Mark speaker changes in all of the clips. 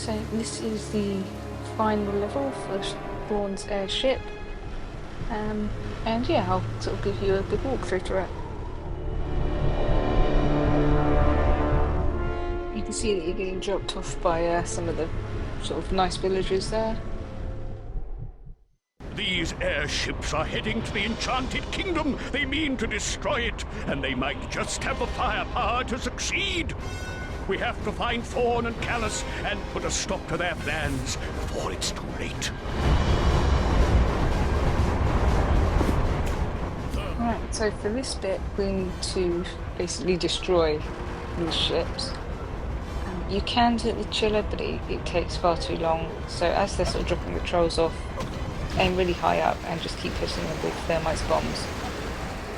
Speaker 1: So this is the final level for Thorn's airship, and yeah, I'll sort of give you a good walkthrough through it. You can see that you're getting dropped off by some of the sort of nice villagers there.
Speaker 2: These airships are heading to the Enchanted Kingdom. They mean to destroy it, and they might just have the firepower to succeed. We have to find Thorn and Callus and put a stop to their plans before it's too late.
Speaker 1: Right, so for this bit, we need to basically destroy these ships. You can do it with chiller, but it takes far too long. So as they're sort of dropping the trolls off, aim really high up and just keep hitting them with thermite bombs.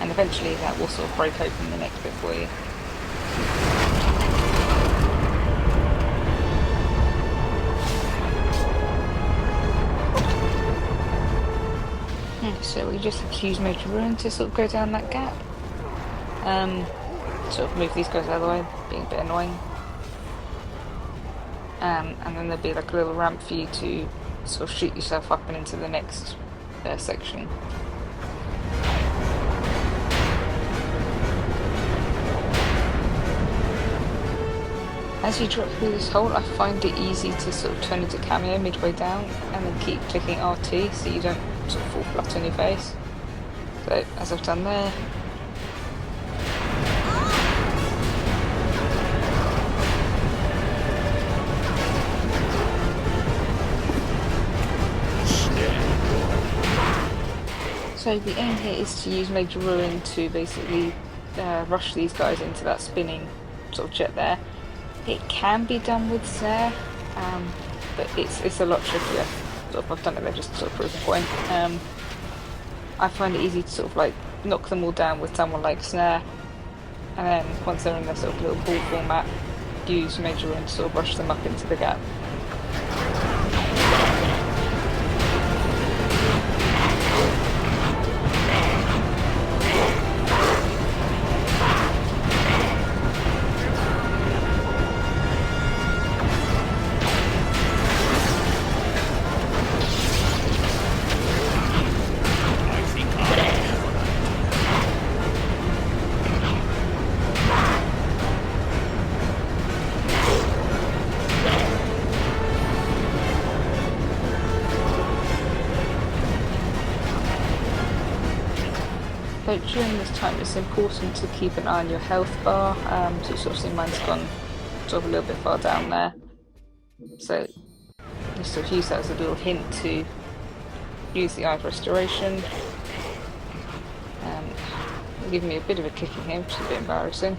Speaker 1: And eventually that will sort of break open the next bit for you. So we just have to use Major Ruin to sort of go down that gap. Sort of move these guys out of the way, being a bit annoying. And then there'll be like a little ramp for you to sort of shoot yourself up and into the next section. As you drop through this hole, I find it easy to sort of turn into Kameo midway down and then keep clicking RT so you don't sort of fall flat on your face. So as I've done there. So the aim here is to use Major Ruin to basically rush these guys into that spinning sort of jet there. It can be done with Snare, but it's a lot trickier. Sort of, I've done it there just to sort of prove a point. I find it easy to sort of like knock them all down with someone like Snare, and then once they're in their sort of little ball format, use Major Ruin to sort of rush them up into the gap. So during this time it's important to keep an eye on your health bar, so you sort of see mine's gone sort of a little bit far down there. So you sort of use that as a little hint to use the Eye of Restoration. Giving me a bit of a kicking here, which is a bit embarrassing.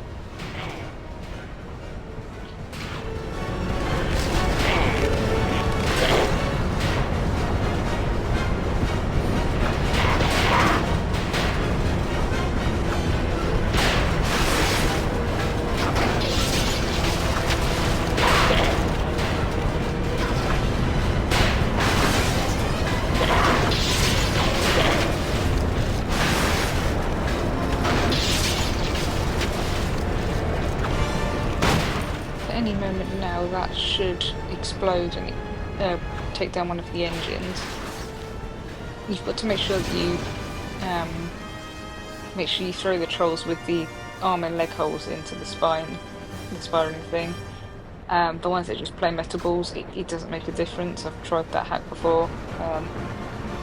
Speaker 1: Any moment now that should explode and take down one of the engines. You've got to make sure that you throw the trolls with the arm and leg holes into the spine, the spiraling thing. The ones that just play metal balls, it doesn't make a difference. I've tried that hack before.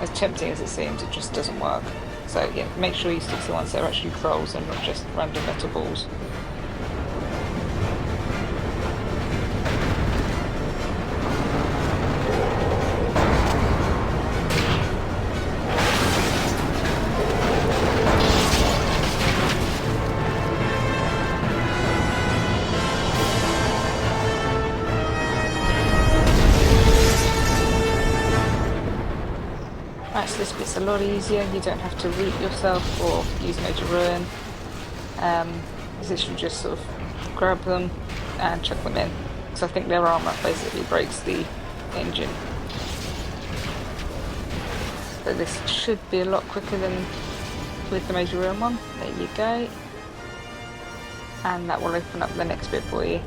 Speaker 1: As tempting as it seems, it just doesn't work. So yeah, make sure you stick to the ones that are actually trolls and not just random metal balls. Right, so this bit's a lot easier. You don't have to root yourself or use Major Ruin. You should just sort of grab them and chuck them in, because I think their armour basically breaks the engine. So this should be a lot quicker than with the Major Ruin one. There you go. And that will open up the next bit for you.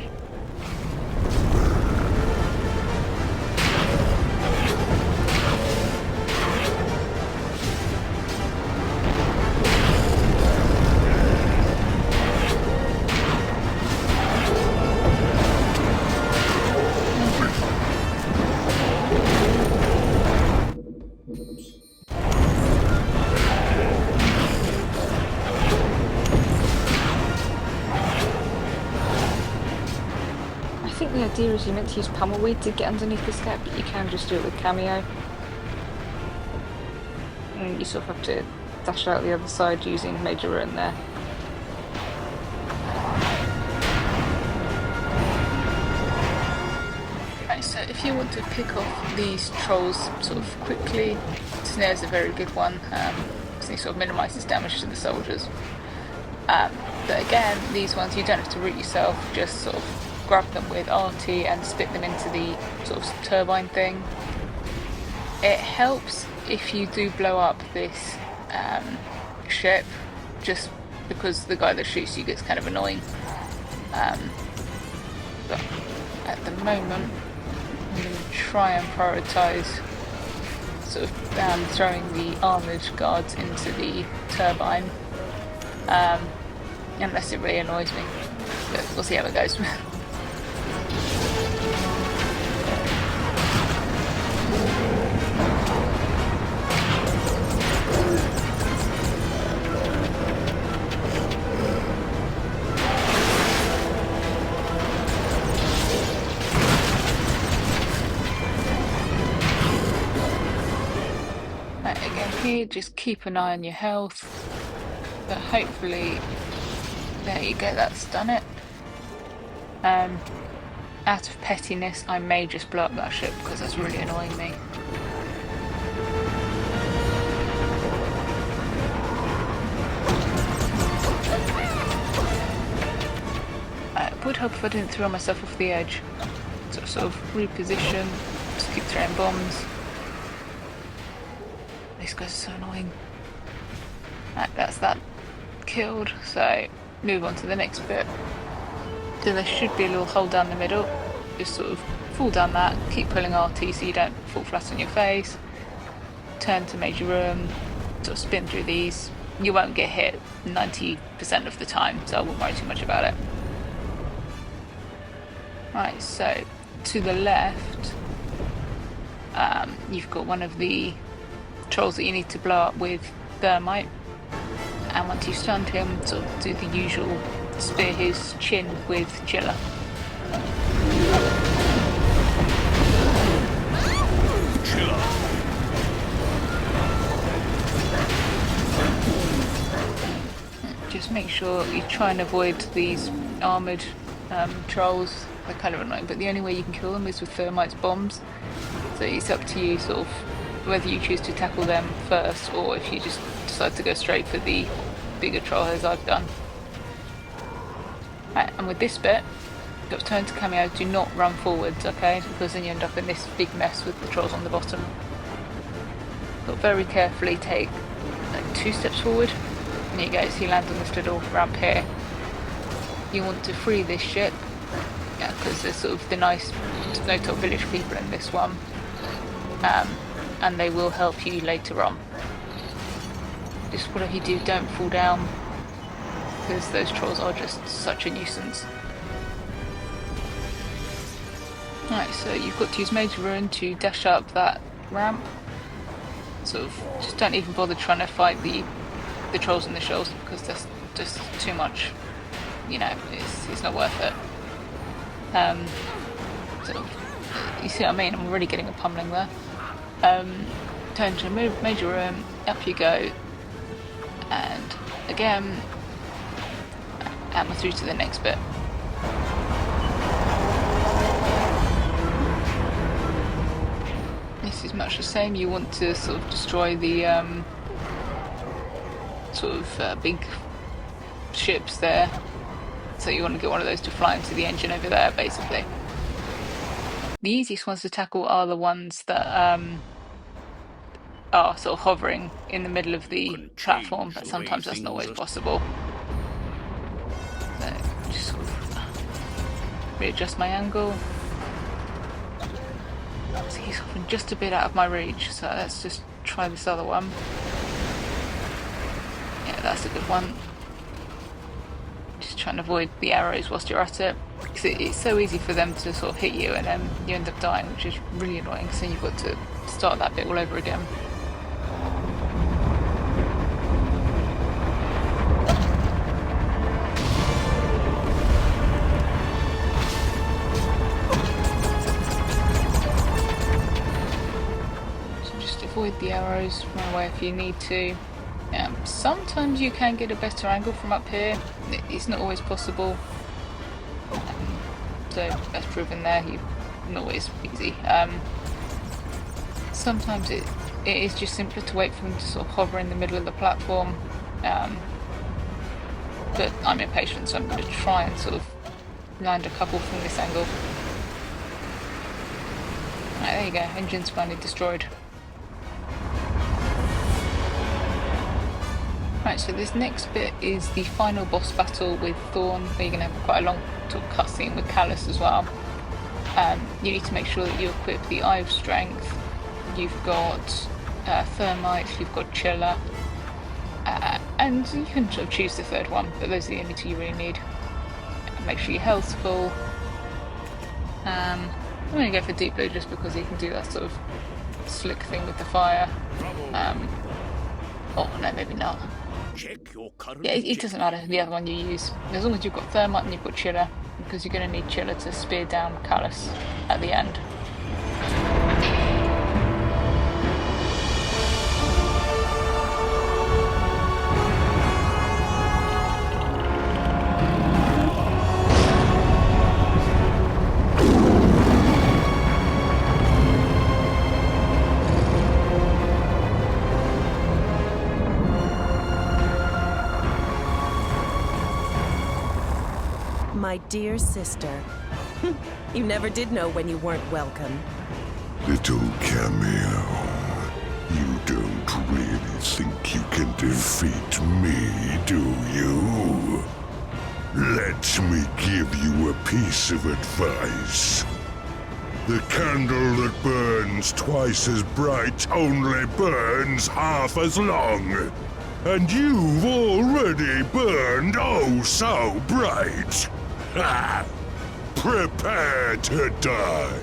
Speaker 1: idea is you meant to use Pummelweed to get underneath this gap, but you can just do it with Kameo. And you sort of have to dash out the other side using Major Ruin there. Right, so if you want to pick off these trolls sort of quickly, Snare's a very good one, because he sort of minimises damage to the soldiers. But again, these ones you don't have to root yourself, just sort of grab them with RT and spit them into the sort of turbine thing. It helps if you do blow up this ship, just because the guy that shoots you gets kind of annoying. But at the moment, I'm going to try and prioritise sort of throwing the armoured guards into the turbine, unless it really annoys me. But we'll see how it goes. Here, just keep an eye on your health, but hopefully, there you go, that's done it. Out of pettiness, I may just blow up that ship because that's really annoying me. It would help if I didn't throw myself off the edge. So sort of reposition, just keep throwing bombs. These guys are so annoying. Right, that's that killed, so move on to the next bit. So there should be a little hole down the middle. Just sort of fall down that, keep pulling RT so you don't fall flat on your face. Turn to Major Room, sort of spin through these. You won't get hit 90% of the time, so I won't worry too much about it. Right, so to the left, you've got one of the trolls that you need to blow up with thermite, and once you've stunned him, sort of do the usual spear his chin with chiller. Just make sure you try and avoid these armoured trolls. They're kind of annoying, but the only way you can kill them is with thermite's bombs, so it's up to you sort of whether you choose to tackle them first or if you just decide to go straight for the bigger troll as I've done. Right, and with this bit, you've got to turn to Kameo, do not run forwards, okay, because then you end up in this big mess with the trolls on the bottom. But very carefully take like 2 steps forward, and there you go, so you land on this little ramp here. You want to free this ship, yeah, because there's sort of the nice no-top village people in this one. And they will help you later on. Just whatever you do, don't fall down, because those trolls are just such a nuisance. Right, so you've got to use Major Ruin to dash up that ramp. Sort of, just don't even bother trying to fight the trolls and the shells, because that's just too much. You know, it's not worth it. Sort of, you see what I mean? I'm already getting a pummeling there. Turn to Major Room, up you go, and again, and we're through to the next bit. This is much the same. You want to sort of destroy the big ships there, so you want to get one of those to fly into the engine over there, basically. The easiest ones to tackle are the ones that are sort of hovering in the middle of the platform, but sometimes that's not always possible. So just sort of readjust my angle. So he's hovering just a bit out of my reach, so let's just try this other one. Yeah, that's a good one. Just trying to avoid the arrows whilst you're at it. Because it's so easy for them to sort of hit you and then you end up dying, which is really annoying, so you've got to start that bit all over again. the arrows, run away if you need to. Sometimes you can get a better angle from up here. It's not always possible. So as proven there, not always easy. Sometimes it is just simpler to wait for them to sort of hover in the middle of the platform. But I'm impatient, so I'm going to try and sort of land a couple from this angle. Right, there you go, engine's finally destroyed. Right, so this next bit is the final boss battle with Thorn, where you're going to have quite a long sort of cutscene with Callus as well. You need to make sure that you equip the Eye of Strength. You've got Thermite, you've got Chiller, and you can sort of choose the third one, but those are the only two you really need. Make sure your health's full. I'm going to go for Deep Blue just because you can do that sort of slick thing with the fire. Oh, no, maybe not.
Speaker 2: Check your current.
Speaker 1: Yeah, it doesn't matter the other one you use. As long as you've got Thermite and you've got Chiller, because you're going to need Chiller to spear down Callus at the end.
Speaker 3: My dear sister, you never did know when you weren't welcome.
Speaker 4: Little Kameo, you don't really think you can defeat me, do you? Let me give you a piece of advice. The candle that burns twice as bright only burns half as long. And you've already burned oh so bright. Prepare to die.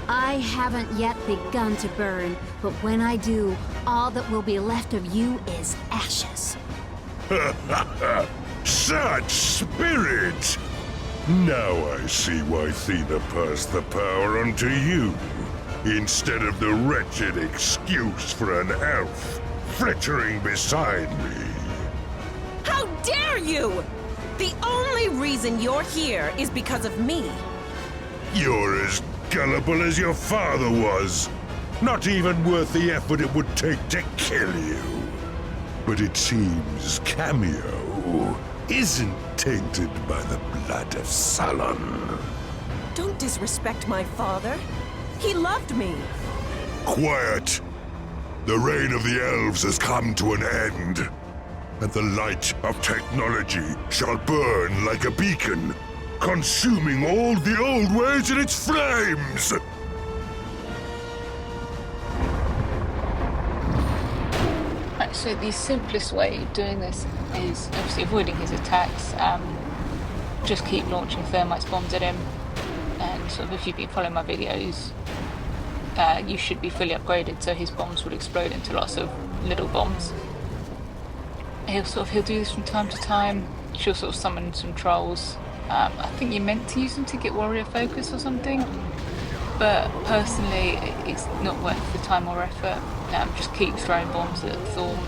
Speaker 5: I haven't yet begun to burn, but when I do, all that will be left of you is ashes.
Speaker 4: Such spirit! Now I see why Thena passed the power onto you, instead of the wretched excuse for an elf frittering beside me.
Speaker 3: How dare you! The only reason you're here is because of me.
Speaker 4: You're as gullible as your father was. Not even worth the effort it would take to kill you. But it seems Kameo isn't tainted by the blood of Sullen.
Speaker 3: Don't disrespect my father. He loved me.
Speaker 4: Quiet! The reign of the elves has come to an end, and the light of technology shall burn like a beacon, consuming all the old ways in its flames!
Speaker 1: Right, so the simplest way of doing this is obviously avoiding his attacks. Just keep launching Thermite bombs at him, and sort of if you've been following my videos, you should be fully upgraded, so his bombs will explode into lots of little bombs. He'll do this from time to time. She'll sort of summon some trolls. I think you're meant to use them to get warrior focus or something, but personally it's not worth the time or effort. Just keep throwing bombs at Thorn,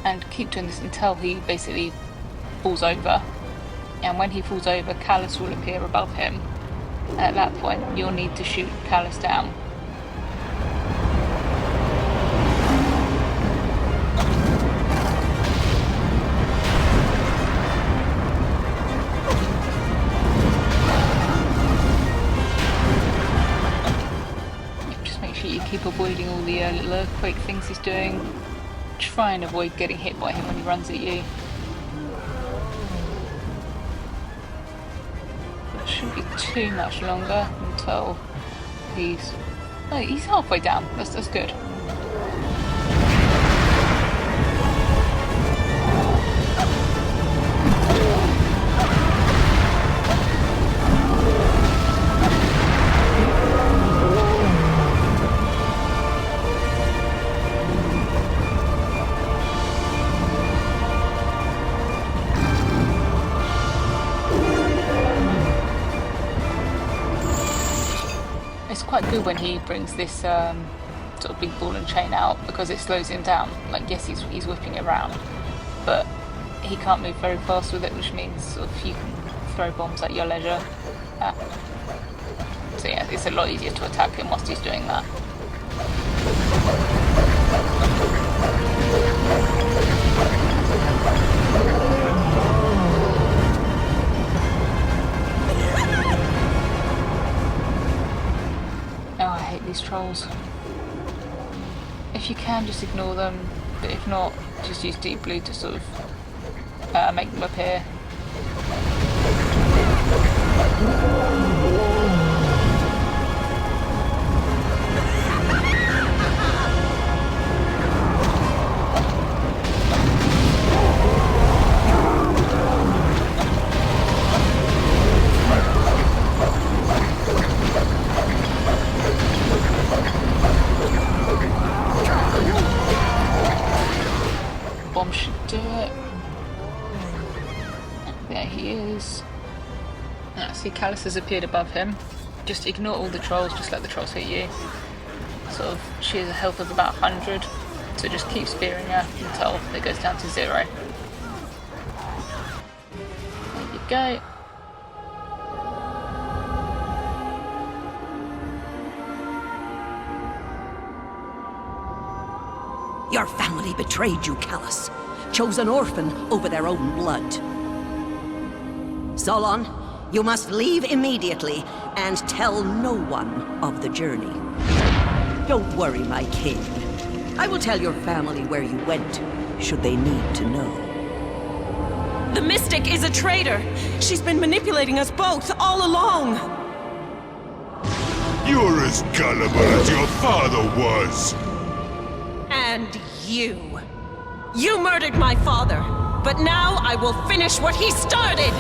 Speaker 1: and keep doing this until he basically falls over. And when he falls over, Callus will appear above him, and at that point you'll need to shoot Callus down. Keep avoiding all the little earthquake things he's doing. Try and avoid getting hit by him when he runs at you. It shouldn't be too much longer until he's halfway down. That's good. quite good when he brings this sort of big ball and chain out, because it slows him down. Like, yes, he's whipping it around, but he can't move very fast with it, which means sort of you can throw bombs at your leisure. So yeah, it's a lot easier to attack him whilst he's doing that. Oh, I hate these trolls. If you can, just ignore them, but if not, just use deep blue to sort of make them appear. Bomb should do it. There he is. See, Callus has appeared above him. Just ignore all the trolls, just let the trolls hit you. Sort of, she has a health of about 100, so just keep spearing her until it goes down to 0. There you go.
Speaker 3: Your family betrayed you, Callus. Chose an orphan over their own blood. Solon, you must leave immediately and tell no one of the journey. Don't worry, my king. I will tell your family where you went, should they need to know.
Speaker 6: The Mystic is a traitor. She's been manipulating us both all along.
Speaker 4: You're as gullible as your father was!
Speaker 3: And you.
Speaker 6: You murdered my father, but now I will finish what he started!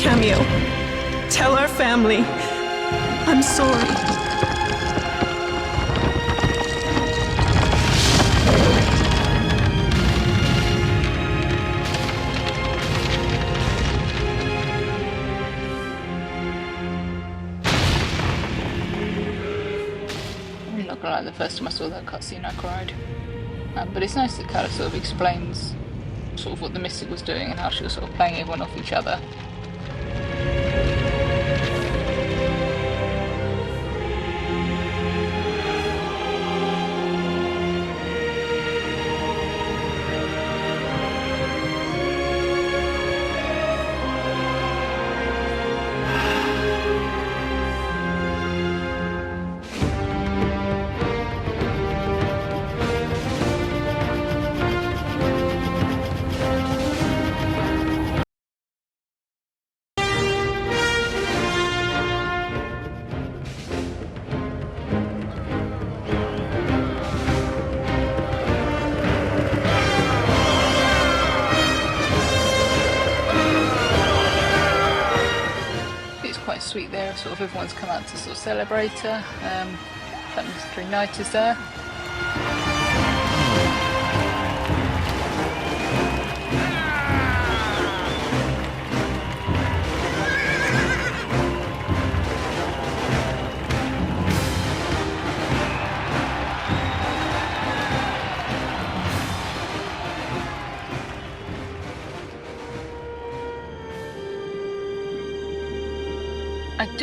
Speaker 6: Kameo, tell our family. I'm sorry.
Speaker 1: I'm not gonna lie, the first time I saw that cutscene I cried. But it's nice that Callus sort of explains sort of what the Mystic was doing and how she was sort of playing everyone off each other. Sweet there, sort of everyone's come out to sort of celebrate her. That Mystery Knight is there.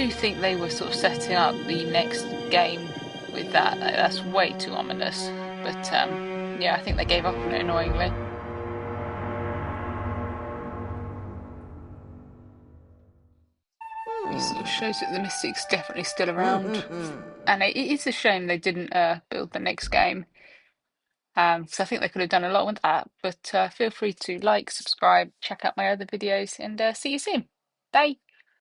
Speaker 1: do think they were sort of setting up the next game with that. That's way too ominous. But yeah, I think they gave up on it annoyingly. It sort of shows that the Mystic's definitely still around. And it is a shame they didn't build the next game. So I think they could have done a lot with that. But feel free to like, subscribe, check out my other videos, and see you soon. Bye.